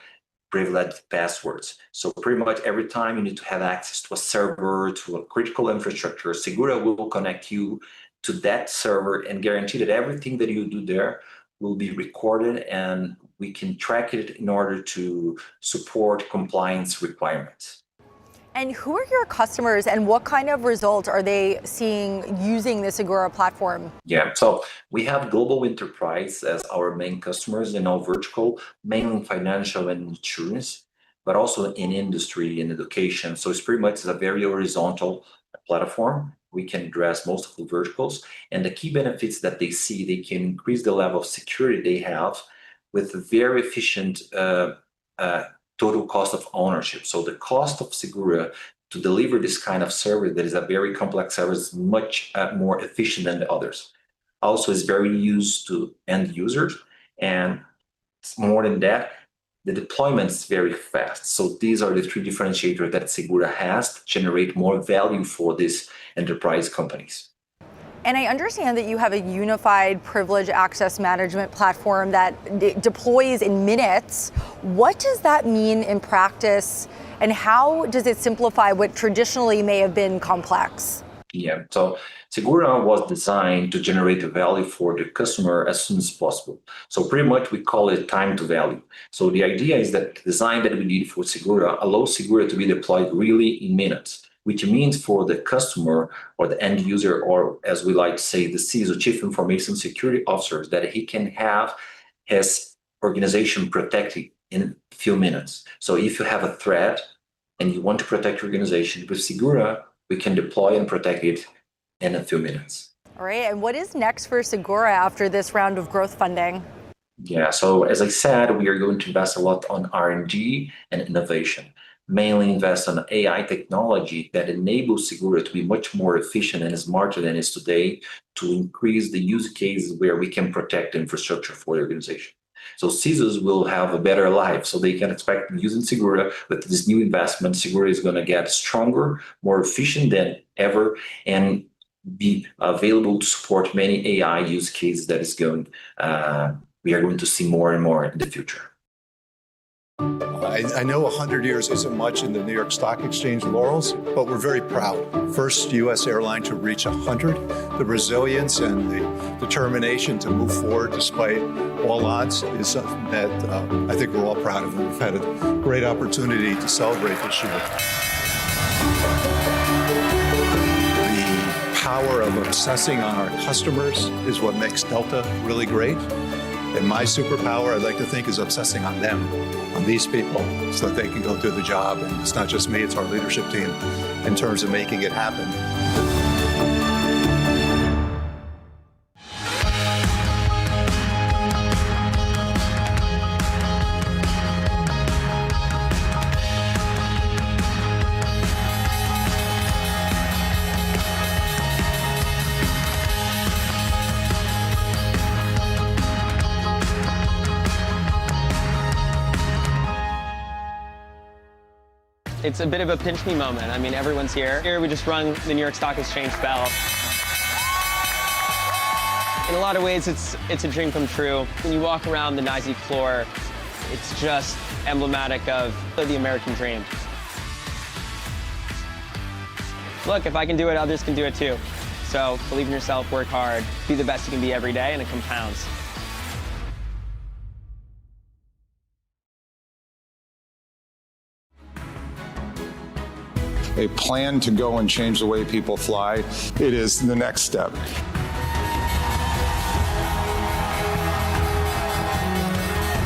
S2: privileged passwords. So pretty much every time you need to have access to a server, to a critical infrastructure, Segura will connect you to that server and guarantee that everything that you do there will be recorded, and we can track it in order to support compliance requirements.
S1: And who are your customers, and what kind of results are they seeing using the Segura platform?
S2: Yeah, so we have global enterprise as our main customers in our vertical, mainly financial and insurance, but also in industry and education. So it's pretty much a very horizontal platform. We can address most of the verticals, and the key benefits that they see, they can increase the level of security they have with a very efficient total cost of ownership. So the cost of Segura to deliver this kind of service that is a very complex service is much more efficient than the others. Also, it's very used to end users, and more than that, the deployment is very fast. So these are the three differentiators that Segura has to generate more value for these enterprise companies.
S1: And I understand that you have a unified privilege access management platform that deploys in minutes. What does that mean in practice, and how does it simplify what traditionally may have been complex?
S2: Yeah, so Segura was designed to generate the value for the customer as soon as possible. So pretty much we call it time to value. So the idea is that the design that we need for Segura allows Segura to be deployed really in minutes, which means for the customer or the end user, or as we like to say, the CISO, Chief Information Security Officer, that he can have his organization protected in a few minutes. So if you have a threat and you want to protect your organization, with Segura, we can deploy and protect it in a few minutes.
S1: All right, and what is next for Segura after this round of growth funding?
S2: Yeah, so as I said, we are going to invest a lot on R&D and innovation, mainly invest on AI technology that enables Segura to be much more efficient and smarter than it is today, to increase the use cases where we can protect the infrastructure for the organization. So CISOs will have a better life, so they can expect using Segura. With this new investment, Segura is going to get stronger, more efficient than ever, and be available to support many AI use cases that is going, we are going to see more and more in the future.
S3: I know 100 years isn't much in the New York Stock Exchange laurels, but we're very proud. First U.S. airline to reach 100. The resilience and the determination to move forward despite all odds is something that I think we're all proud of, and we've had a great opportunity to celebrate this year. The power of obsessing on our customers is what makes Delta really great. And my superpower, I'd like to think, is obsessing on them, on these people, so that they can go do the job. And it's not just me, it's our leadership team in terms of making it happen.
S22: It's a bit of a pinch me moment. I mean, everyone's here. Here we just rung the New York Stock Exchange bell. In a lot of ways, it's a dream come true. When you walk around the NYSE floor, it's just emblematic of the American dream. Look, if I can do it, others can do it too. So believe in yourself, work hard, be the best you can be every day, and it compounds.
S3: A plan to go and change the way people fly. It is the next step.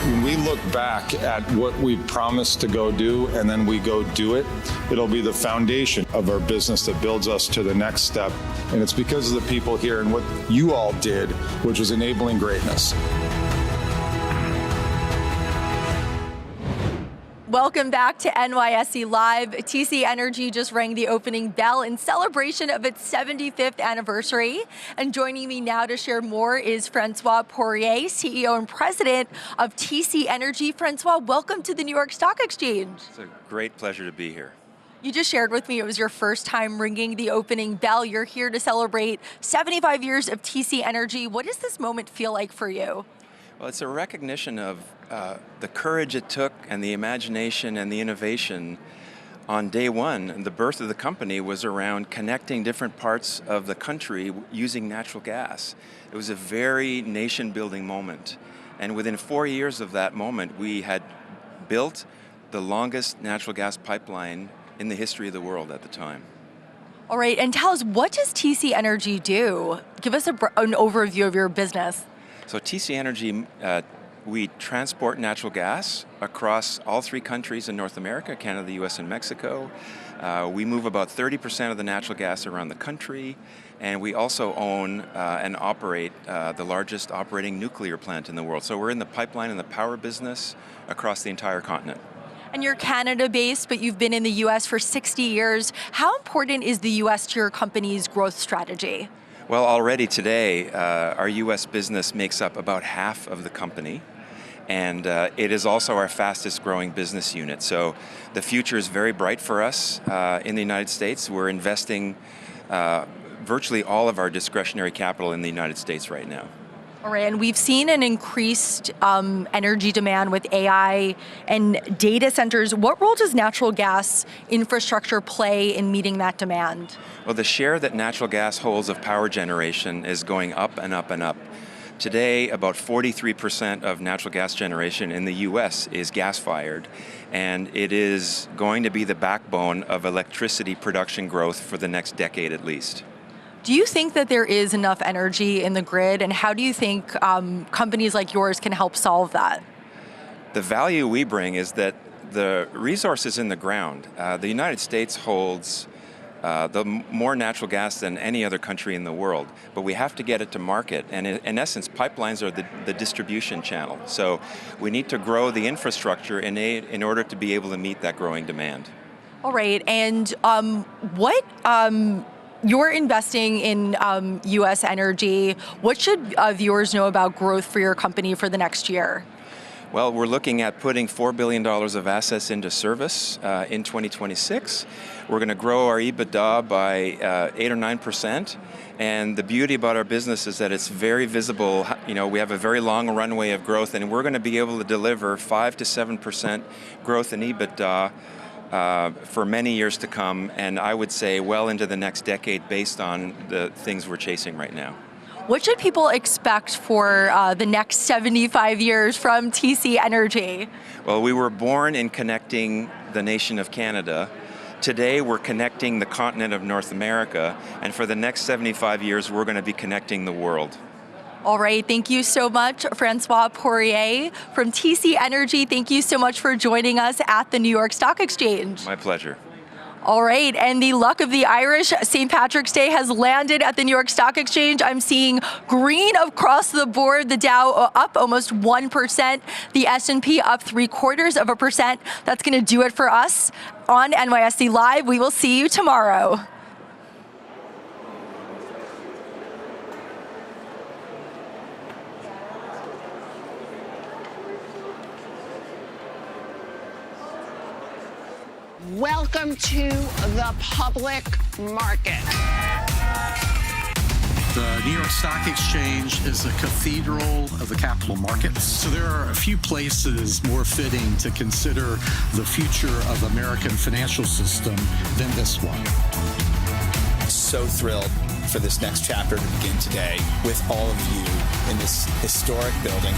S3: When we look back at what we promised to go do and then we go do it, it'll be the foundation of our business that builds us to the next step. And it's because of the people here and what you all did, which was enabling greatness.
S1: Welcome back to NYSE Live. TC Energy just rang the opening bell in celebration of its 75th anniversary. And joining me now to share more is Francois Poirier, CEO and President of TC Energy. Francois, welcome to the New York Stock Exchange.
S4: It's a great pleasure to be here.
S1: You just shared with me it was your first time ringing the opening bell. You're here to celebrate 75 years of TC Energy. What does this moment feel like for you?
S4: Well, it's a recognition of the courage it took and the imagination and the innovation on day one. And the birth of the company was around connecting different parts of the country using natural gas. It was a very nation-building moment. And within 4 years of that moment, we had built the longest natural gas pipeline in the history of the world at the time.
S1: All right, and tell us, what does TC Energy do? Give us an overview of your business.
S4: So TC Energy, we transport natural gas across all three countries in North America, Canada, the US, and Mexico. We move about 30% of the natural gas around the country, and we also own and operate the largest operating nuclear plant in the world. So we're in the pipeline and the power business across the entire continent.
S1: And you're Canada-based, but you've been in the US for 60 years. How important is the US to your company's growth strategy?
S4: Well, already today, our U.S. business makes up about half of the company, and it is also our fastest growing business unit. So the future is very bright for us in the United States. We're investing virtually all of our discretionary capital in the United States right now.
S1: All right, and we've seen an increased energy demand with AI and data centers. What role does natural gas infrastructure play in meeting that demand?
S4: Well, the share that natural gas holds of power generation is going up and up and up. Today, about 43% of natural gas generation in the U.S. is gas-fired, and it is going to be the backbone of electricity production growth for the next decade at least.
S1: Do you think that there is enough energy in the grid, and how do you think companies like yours can help solve that?
S4: The value we bring is that the resource is in the ground. The United States holds more natural gas than any other country in the world, but we have to get it to market, and in essence, pipelines are the distribution channel. So we need to grow the infrastructure in order to be able to meet that growing demand.
S1: All right, and you're investing in U.S. energy. What should viewers know about growth for your company for the next year?
S4: Well, we're looking at putting $4 billion of assets into service in 2026. We're going to grow our EBITDA by 8 or 9%. And the beauty about our business is that it's very visible. You know, we have a very long runway of growth, and we're going to be able to deliver 5 to 7% growth in EBITDA for many years to come, and I would say well into the next decade based on the things we're chasing right now.
S1: What should people expect for the next 75 years from TC Energy?
S4: Well, we were born in connecting the nation of Canada. Today, we're connecting the continent of North America, and for the next 75 years, we're going to be connecting the world.
S1: All right, thank you so much, Francois Poirier from TC Energy. Thank you so much for joining us at the New York Stock Exchange.
S4: My pleasure.
S1: All right, and the luck of the Irish, St. Patrick's Day has landed at the New York Stock Exchange. I'm seeing green across the board. The Dow up almost 1%. The S&P up 0.75%. That's going to do it for us on NYSE Live. We will see you tomorrow.
S8: Welcome to the public market.
S7: The New York Stock Exchange is a cathedral of the capital markets. So there are a few places more fitting to consider the future of American financial system than this one.
S5: So thrilled for this next chapter to begin today with all of you in this historic building.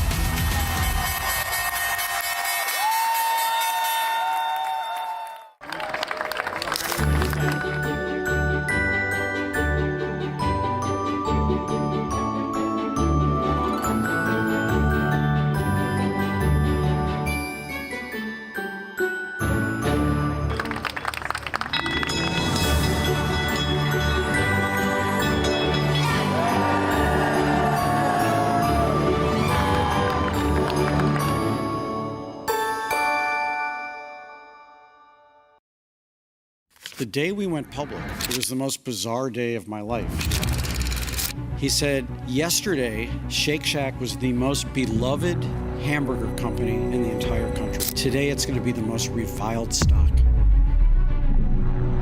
S6: The day we went public, it was the most bizarre day of my life. He said, yesterday, Shake Shack was the most beloved hamburger company in the entire country. Today, it's going to be the most reviled stock.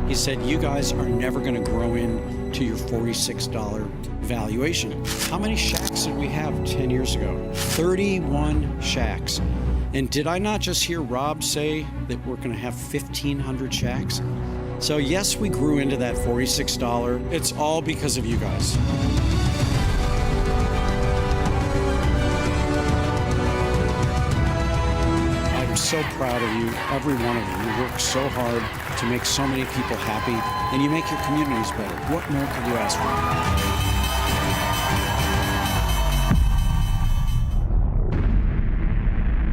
S6: He said, you guys are never going to grow into your $46 valuation. How many Shacks did we have 10 years ago? 31 Shacks. And did I not just hear Rob say that we're going to have 1,500 Shacks? So yes, we grew into that $46. It's all because of you guys. I'm so proud of you, every one of you. You work so hard to make so many people happy, and you make your communities better. What more could you ask for?